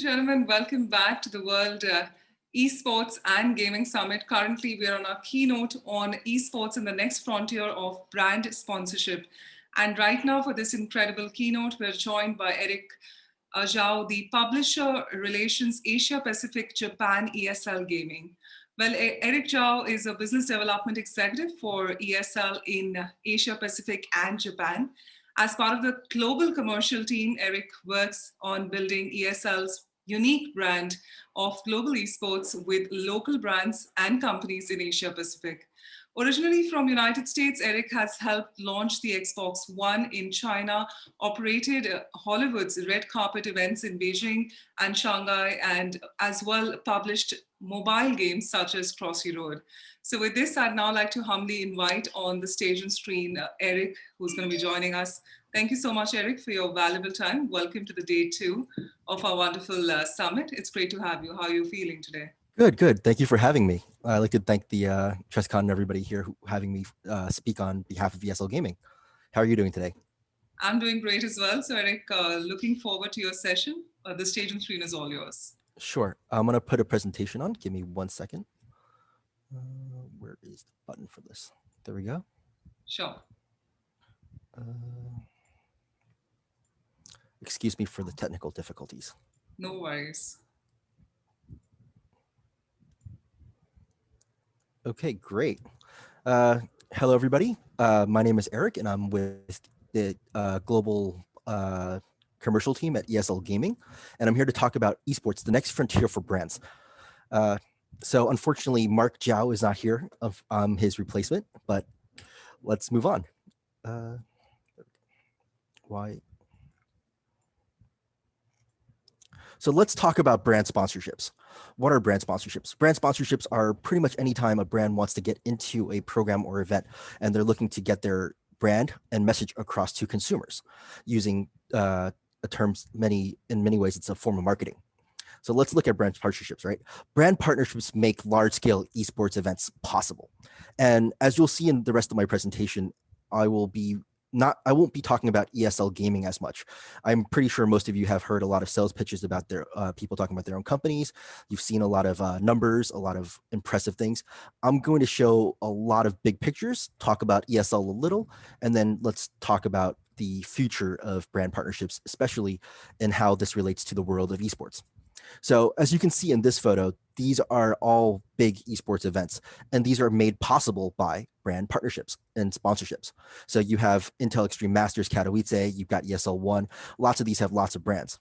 gentlemen, welcome back to the World Esports and Gaming Summit. Currently, we are on our keynote on esports and the next frontier of brand sponsorship. And right now, for this incredible keynote, we're joined by Eric Zhao, the Publisher Relations Asia Pacific Japan ESL Gaming. Well, Eric Zhao is a business development executive for ESL in Asia Pacific and Japan. As part of the global commercial team, Eric works on building ESL's unique brand of global esports with local brands and companies in Asia Pacific. Originally from United States, Eric has helped launch the Xbox One in China, operated Hollywood's red carpet events in Beijing and Shanghai, and as well published mobile games such as Crossy Road. So with this, I'd now like to humbly invite on the stage and screen Eric, who's going to be joining us. Thank you so much, Eric, for your valuable time. Welcome to the day 2 of our wonderful summit. It's great to have you. How are you feeling today? Good. Thank you for having me. I'd like to thank the TrustCon and everybody here who having me speak on behalf of ESL Gaming. How are you doing today? I'm doing great as well. So Eric, looking forward to your session. The stage and screen is all yours. Sure. I'm going to put a presentation on. Give me 1 second. Where is the button for this? There we go. Sure. Excuse me for the technical difficulties. No worries. Okay, great. Hello, everybody. My name is Eric, and I'm with the global commercial team at ESL Gaming, and I'm here to talk about esports, the next frontier for brands. So unfortunately, Mark Zhao is not here. I'm his replacement, but let's move on. Why? So let's talk about brand sponsorships. What are brand sponsorships? Brand sponsorships are pretty much any time a brand wants to get into a program or event and they're looking to get their brand and message across to consumers using terms in many ways, it's a form of marketing. So let's look at brand partnerships, right? Brand partnerships make large-scale esports events possible. And as you'll see in the rest of my presentation, I won't be talking about ESL Gaming as much. I'm pretty sure most of you have heard a lot of sales pitches about their people talking about their own companies. You've seen a lot of numbers, a lot of impressive things. I'm going to show a lot of big pictures, talk about ESL a little, and then let's talk about the future of brand partnerships, especially in how this relates to the world of esports. So as you can see in this photo, these are all big esports events, and these are made possible by brand partnerships and sponsorships. So you have Intel Extreme Masters Katowice, you've got ESL One, lots of these have lots of brands.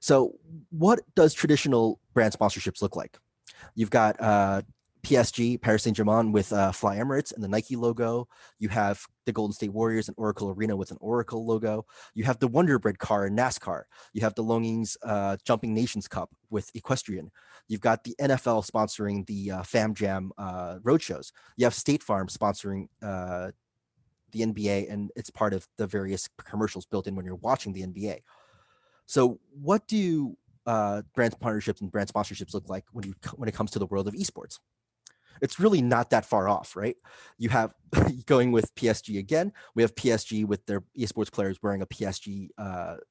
So what does traditional brand sponsorships look like? You've got PSG, Paris Saint-Germain with Fly Emirates and the Nike logo. You have the Golden State Warriors and Oracle Arena with an Oracle logo. You have the Wonder Bread car in NASCAR. You have the Longines Jumping Nations Cup with Equestrian. You've got the NFL sponsoring the Fam Jam roadshows. You have State Farm sponsoring the NBA, and it's part of the various commercials built in when you're watching the NBA. So what do brand partnerships and brand sponsorships look like when it comes to the world of esports? It's really not that far off, right? You have, going with PSG again, we have PSG with their esports players wearing a PSG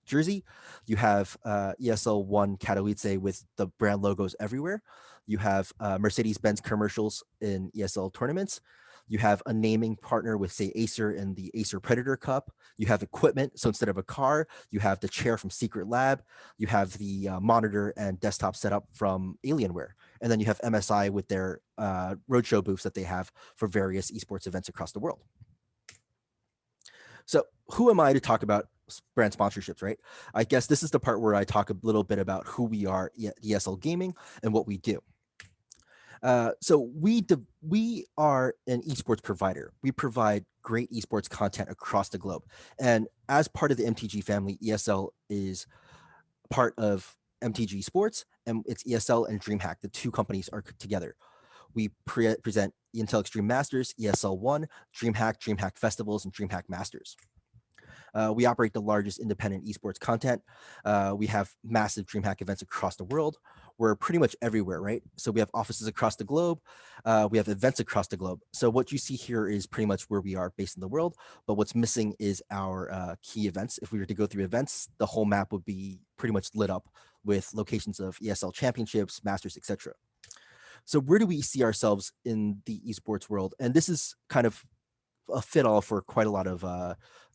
jersey. You have ESL One Katowice with the brand logos everywhere. You have Mercedes-Benz commercials in ESL tournaments. You have a naming partner with, say, Acer in the Acer Predator Cup. You have equipment. So instead of a car, you have the chair from Secret Lab. You have the monitor and desktop setup from Alienware. And then you have MSI with their roadshow booths that they have for various esports events across the world. So who am I to talk about brand sponsorships, right? I guess this is the part where I talk a little bit about who we are at ESL Gaming and what we do. So we are an esports provider. We provide great esports content across the globe. And as part of the MTG family, ESL is part of MTG Sports, and it's ESL and DreamHack. The two companies are together. We present Intel Extreme Masters, ESL One, DreamHack, DreamHack Festivals, and DreamHack Masters. We operate the largest independent esports content. We have massive DreamHack events across the world. We're pretty much everywhere, right? So we have offices across the globe. We have events across the globe. So what you see here is pretty much where we are based in the world. But what's missing is our key events. If we were to go through events, the whole map would be pretty much lit up with locations of ESL championships, masters, etc. So where do we see ourselves in the esports world? And this is kind of a fit all for quite a lot of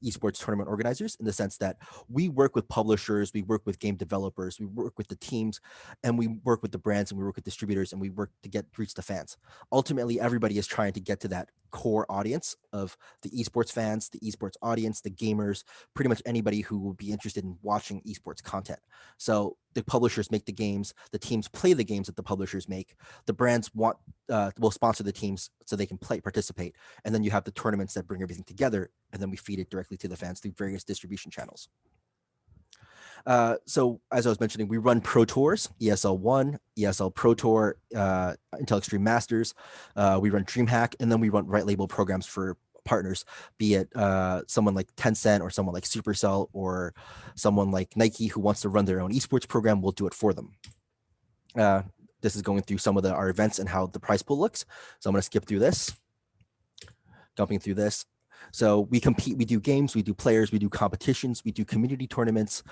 esports tournament organizers, in the sense that we work with publishers, we work with game developers, we work with the teams, and we work with the brands, and we work with distributors, and we work to reach the fans. Ultimately, everybody is trying to get to that core audience of the esports fans, the esports audience, the gamers, pretty much anybody who will be interested in watching esports content. So the publishers make the games, the teams play the games that the publishers make, the brands will sponsor the teams so they can participate, and then you have the tournaments that bring everything together, and then we feed it directly to the fans through various distribution channels. So as I was mentioning, we run Pro Tours, ESL 1, ESL Pro Tour, Intel Extreme Masters. We run DreamHack, and then we run white label programs for partners, be it someone like Tencent or someone like Supercell or someone like Nike who wants to run their own esports program. We'll do it for them. This is going through some of our events and how the prize pool looks. So I'm going to skip through this, jumping through this. So we compete, we do games, we do players, we do competitions, we do community tournaments,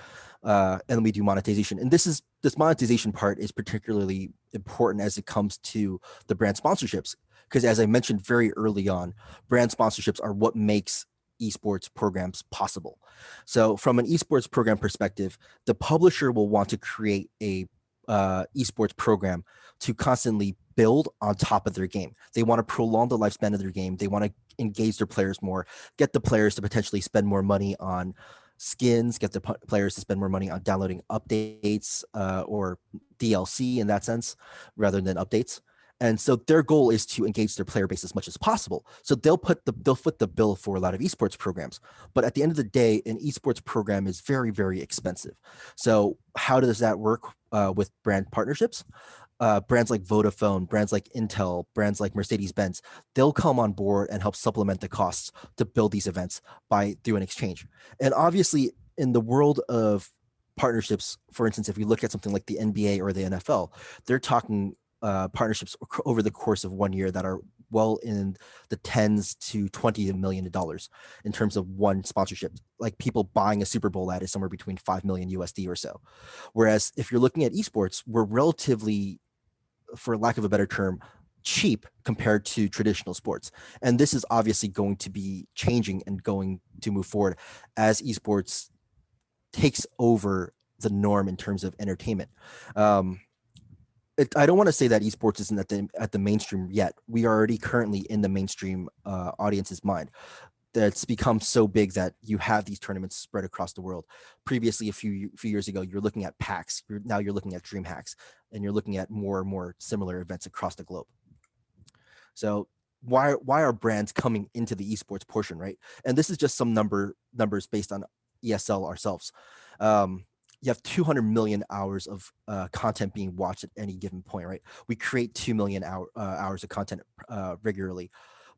and we do monetization. And this monetization part is particularly important as it comes to the brand sponsorships, because as I mentioned very early on, brand sponsorships are what makes esports programs possible. So from an esports program perspective, the publisher will want to create a esports program to constantly build on top of their game. They want to prolong the lifespan of their game. They want to engage their players more, get the players to potentially spend more money on skins, get the players to spend more money on downloading updates or DLC in that sense, rather than updates. And so their goal is to engage their player base as much as possible. So they'll foot the bill for a lot of esports programs. But at the end of the day, an esports program is very, very expensive. So how does that work with brand partnerships? Brands like Vodafone, brands like Intel, brands like Mercedes-Benz, they'll come on board and help supplement the costs to build these events through an exchange. And obviously, in the world of partnerships, for instance, if we look at something like the NBA or the NFL, they're talking partnerships over the course of 1 year that are well in the tens to $20 million in terms of one sponsorship. Like people buying a Super Bowl ad is somewhere between 5 million USD or so. Whereas if you're looking at esports, we're relatively, for lack of a better term, cheap compared to traditional sports. And this is obviously going to be changing and going to move forward as esports takes over the norm in terms of entertainment. I don't want to say that esports isn't at the mainstream yet. We are already currently in the mainstream audience's mind. That's become so big that you have these tournaments spread across the world. Previously, a few years ago, you're looking at PAX. Now you're looking at DreamHacks, and you're looking at more and more similar events across the globe. So why are brands coming into the esports portion, right? And this is just some numbers based on ESL ourselves. You have 200 million hours of content being watched at any given point, right? We create 2 million hours of content regularly,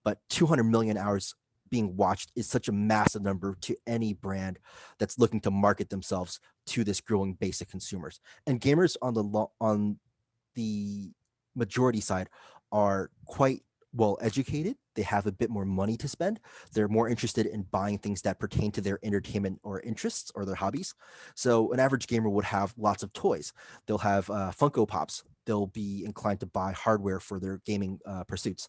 but 200 million hours being watched is such a massive number to any brand that's looking to market themselves to this growing base of consumers. And gamers on the majority side are quite well educated. They have a bit more money to spend. They're more interested in buying things that pertain to their entertainment or interests or their hobbies. So an average gamer would have lots of toys. They'll have Funko Pops. They'll be inclined to buy hardware for their gaming pursuits,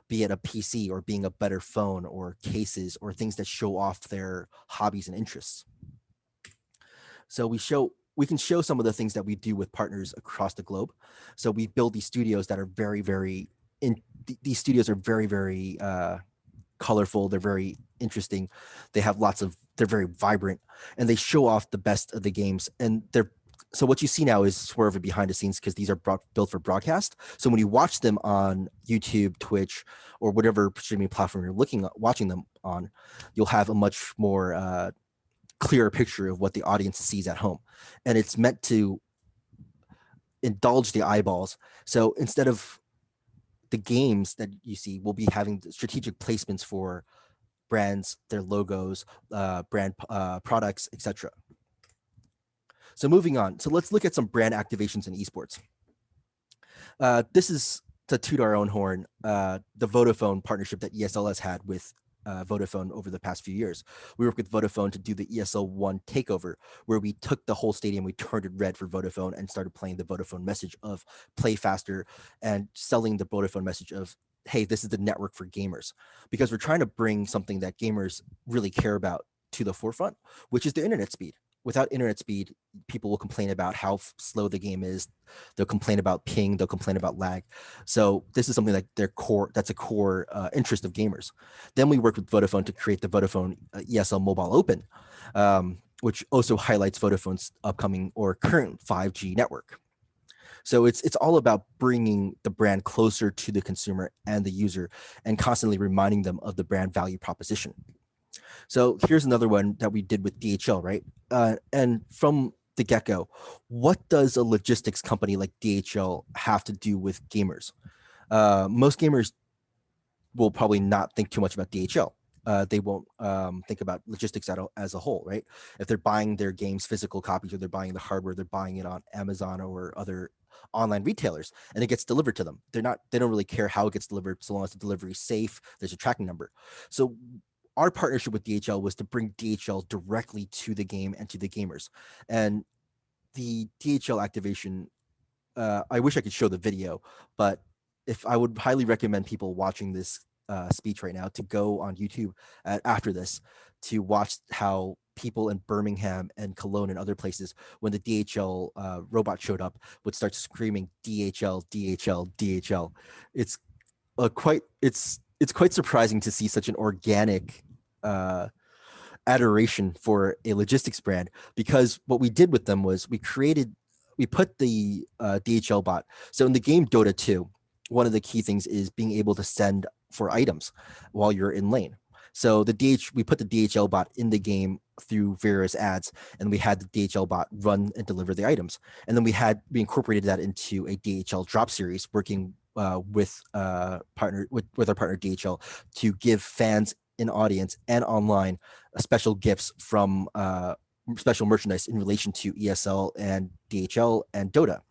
be it a PC or being a better phone or cases or things that show off their hobbies and interests. So we can show some of the things that we do with partners across the globe. So we build these studios that are very, very these studios are very, very colorful. They're very interesting. They're very vibrant, and they show off the best of the games. And so what you see now is sort of a behind the scenes, because these are built for broadcast. So when you watch them on YouTube, Twitch, or whatever streaming platform you're watching them on, you'll have a much more clearer picture of what the audience sees at home. And it's meant to indulge the eyeballs. So instead of the games that you see, will be having strategic placements for brands, their logos, brand products, etc. So moving on. So let's look at some brand activations in esports. This is to toot our own horn, the Vodafone partnership that ESL has had with Vodafone over the past few years. We worked with Vodafone to do the ESL 1 takeover, where we took the whole stadium, we turned it red for Vodafone and started playing the Vodafone message of play faster and selling the Vodafone message of, hey, this is the network for gamers, because we're trying to bring something that gamers really care about to the forefront, which is the internet speed. Without internet speed, people will complain about how slow the game is. They'll complain about ping. They'll complain about lag. So this is something like their core. That's a core interest of gamers. Then we worked with Vodafone to create the Vodafone ESL Mobile Open, which also highlights Vodafone's upcoming or current 5G network. So it's all about bringing the brand closer to the consumer and the user, and constantly reminding them of the brand value proposition. So here's another one that we did with DHL, right? And from the get-go, what does a logistics company like DHL have to do with gamers? Most gamers will probably not think too much about DHL. They won't think about logistics as a whole, right? If they're buying their games physical copies, or they're buying the hardware, they're buying it on Amazon or other online retailers, and it gets delivered to them. They don't really care how it gets delivered, so long as the delivery is safe, there's a tracking number. So our partnership with DHL was to bring DHL directly to the game and to the gamers. And the DHL activation, I wish I could show the video, but if I would highly recommend people watching this speech right now to go on YouTube after this to watch how people in Birmingham and Cologne and other places, when the DHL robot showed up, would start screaming DHL, DHL, DHL. It's quite surprising to see such an organic adoration for a logistics brand, because what we did with them was we put the DHL bot. So in the game Dota 2, one of the key things is being able to send for items while you're in lane. So we put the DHL bot in the game through various ads, and we had the DHL bot run and deliver the items. And then we incorporated that into a DHL drop series, working with our partner DHL to give fans in audience and online special gifts from special merchandise in relation to ESL and DHL and Dota.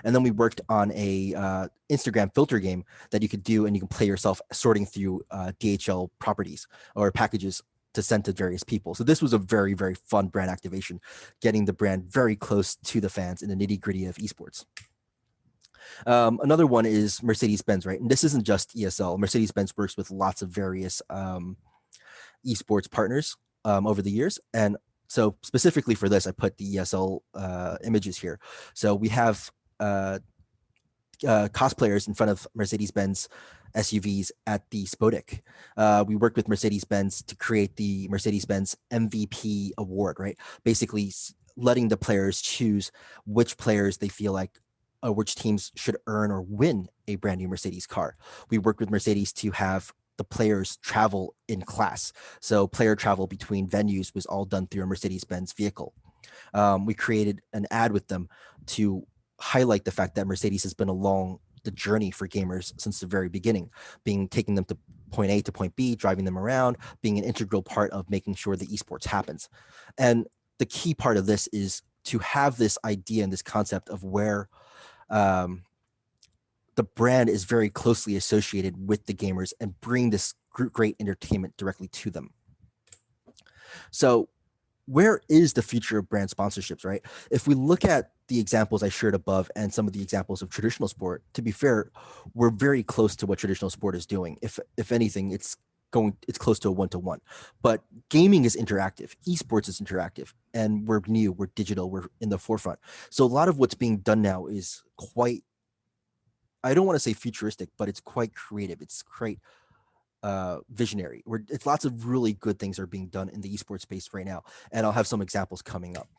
And then we worked on a Instagram filter game that you could do, and you can play yourself sorting through DHL properties or packages to send to various people. So this was a very, very fun brand activation, getting the brand very close to the fans in the nitty gritty of esports. Another one is Mercedes-Benz, right? And this isn't just ESL. Mercedes-Benz works with lots of various esports partners over the years. And so specifically for this, I put the ESL images here. So we have cosplayers in front of Mercedes-Benz SUVs at the Spodek. We worked with Mercedes-Benz to create the Mercedes-Benz MVP award, right? Basically letting the players choose which players they feel like which teams should earn or win a brand new Mercedes car. We worked with Mercedes to have the players travel in class. So player travel between venues was all done through a Mercedes-Benz vehicle. We created an ad with them to highlight the fact that Mercedes has been along the journey for gamers since the very beginning, taking them to point A to point B, driving them around, being an integral part of making sure the esports happens. And the key part of this is to have this idea and this concept of where the brand is very closely associated with the gamers and bring this great entertainment directly to them. So where is the future of brand sponsorships, right? If we look at the examples I shared above and some of the examples of traditional sport, to be fair, we're very close to what traditional sport is doing. If anything, it's close to a one-to-one. But gaming is interactive, esports is interactive, and we're new, we're digital, we're in the forefront. So a lot of what's being done now is quite, I don't want to say futuristic, but it's quite creative. It's quite visionary. It's lots of really good things are being done in the esports space right now, and I'll have some examples coming up.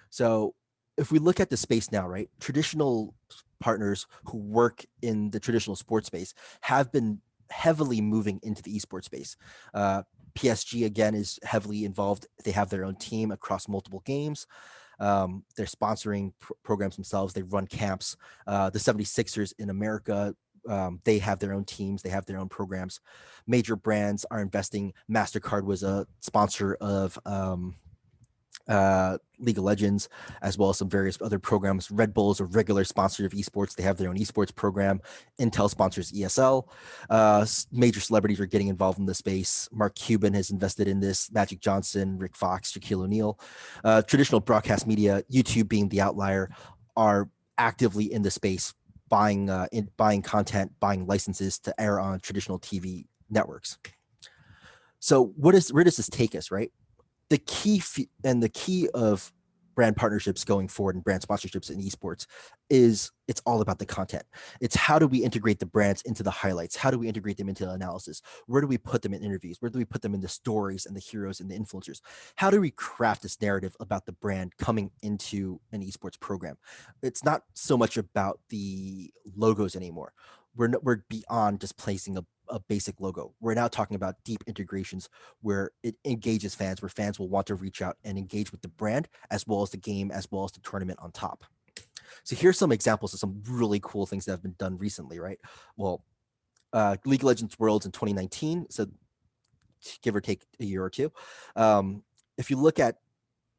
So if we look at the space now, right, traditional partners who work in the traditional sports space have been heavily moving into the esports space. PSG again is heavily involved. They have their own team across multiple games. They're sponsoring programs themselves. They run camps. The 76ers in America They have their own teams, they have their own programs. Major brands are investing. MasterCard was a sponsor of League of Legends, as well as some various other programs. Red Bull is a regular sponsor of esports. They have their own esports program. Intel sponsors ESL. Major celebrities are getting involved in the space. Mark Cuban has invested in this. Magic Johnson, Rick Fox, Shaquille O'Neal. Traditional broadcast media, YouTube being the outlier, are actively in the space, buying content, buying licenses to air on traditional TV networks. So where does this take us, right? The key of brand partnerships going forward and brand sponsorships in esports is it's all about the content. It's how do we integrate the brands into the highlights? How do we integrate them into the analysis? Where do we put them in interviews? Where do we put them in the stories and the heroes and the influencers? How do we craft this narrative about the brand coming into an esports program? It's not so much about the logos anymore. We're beyond just placing a basic logo. We're now talking about deep integrations where it engages fans, where fans will want to reach out and engage with the brand as well as the game, as well as the tournament on top. So here's some examples of some really cool things that have been done recently, right? Well, League of Legends Worlds in 2019, so give or take a year or two. If you look at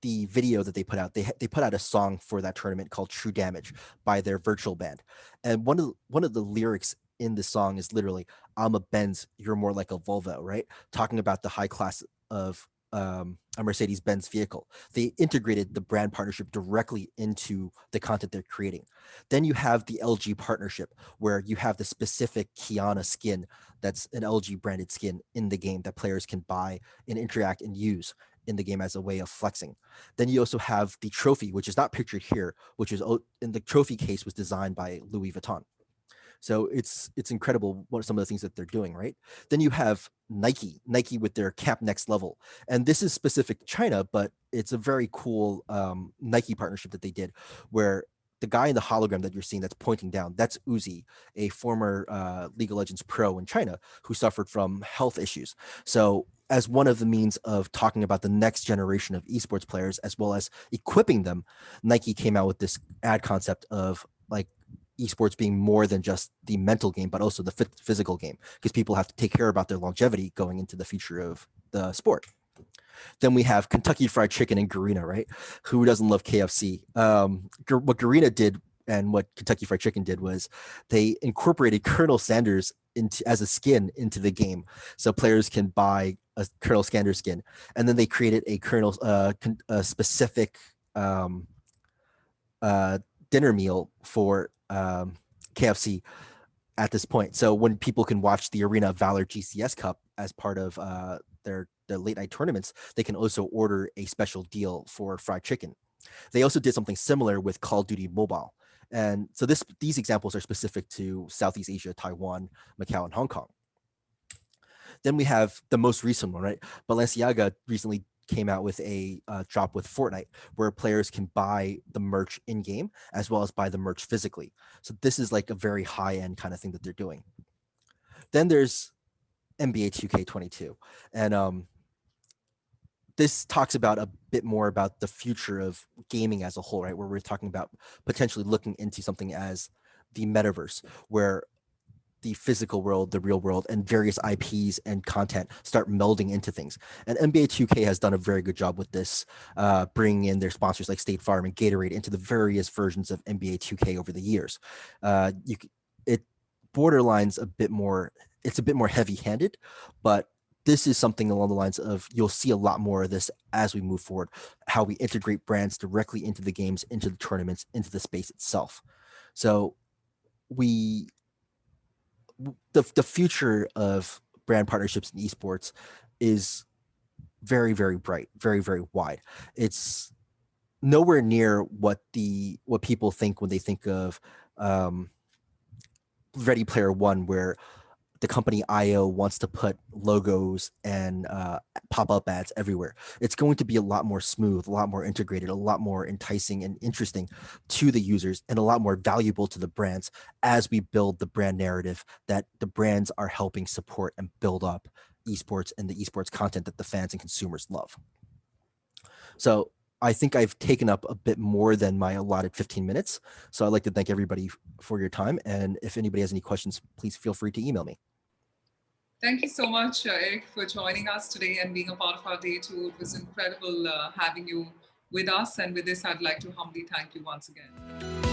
the video that they put out, they put out a song for that tournament called True Damage by their virtual band. And one of the lyrics in the song is literally, I'm a Benz, you're more like a Volvo, right? Talking about the high class of a Mercedes-Benz vehicle. They integrated the brand partnership directly into the content they're creating. Then you have the LG partnership, where you have the specific Kiana skin that's an LG branded skin in the game that players can buy and interact and use in the game as a way of flexing. Then you also have the trophy, which is not pictured here, which is in the trophy case was designed by Louis Vuitton. So it's incredible what some of the things that they're doing, right? Then you have Nike with their Camp Next Level. And this is specific to China, but it's a very cool Nike partnership that they did, where the guy in the hologram that you're seeing that's pointing down, that's Uzi, a former League of Legends pro in China who suffered from health issues. So as one of the means of talking about the next generation of esports players, as well as equipping them, Nike came out with this ad concept of like esports being more than just the mental game, but also the physical game, because people have to take care about their longevity going into the future of the sport. Then we have Kentucky Fried Chicken and Garena, right? Who doesn't love KFC? What Garena did and what Kentucky Fried Chicken did was they incorporated Colonel Sanders as a skin into the game, so players can buy a Colonel Sanders skin, and then they created a a specific dinner meal for KFC at this point. So when people can watch the Arena of Valor GCS Cup as part of their late night tournaments, they can also order a special deal for fried chicken. They also did something similar with Call of Duty Mobile. And so these examples are specific to Southeast Asia, Taiwan, Macau, and Hong Kong. Then we have the most recent one, right? Balenciaga recently came out with a drop with Fortnite, where players can buy the merch in game as well as buy the merch physically. So this is like a very high end kind of thing that they're doing. Then there's NBA 2K22, and this talks about a bit more about the future of gaming as a whole, right? Where we're talking about potentially looking into something as the metaverse, where the physical world, the real world, and various IPs and content start melding into things. And NBA 2K has done a very good job with this, bringing in their sponsors like State Farm and Gatorade into the various versions of NBA 2K over the years. It borderlines a bit more, it's a bit more heavy-handed, but this is something along the lines of you'll see a lot more of this as we move forward, how we integrate brands directly into the games, into the tournaments, into the space itself. So the future of brand partnerships in esports is very, very bright, very, very wide. It's nowhere near what people think when they think of Ready Player One, where the company IO wants to put logos and pop-up ads everywhere. It's going to be a lot more smooth, a lot more integrated, a lot more enticing and interesting to the users, and a lot more valuable to the brands as we build the brand narrative that the brands are helping support and build up esports and the esports content that the fans and consumers love. So I think I've taken up a bit more than my allotted 15 minutes. So I'd like to thank everybody for your time. And if anybody has any questions, please feel free to email me. Thank you so much, Eric, for joining us today and being a part of our day too. It was incredible having you with us. And with this, I'd like to humbly thank you once again.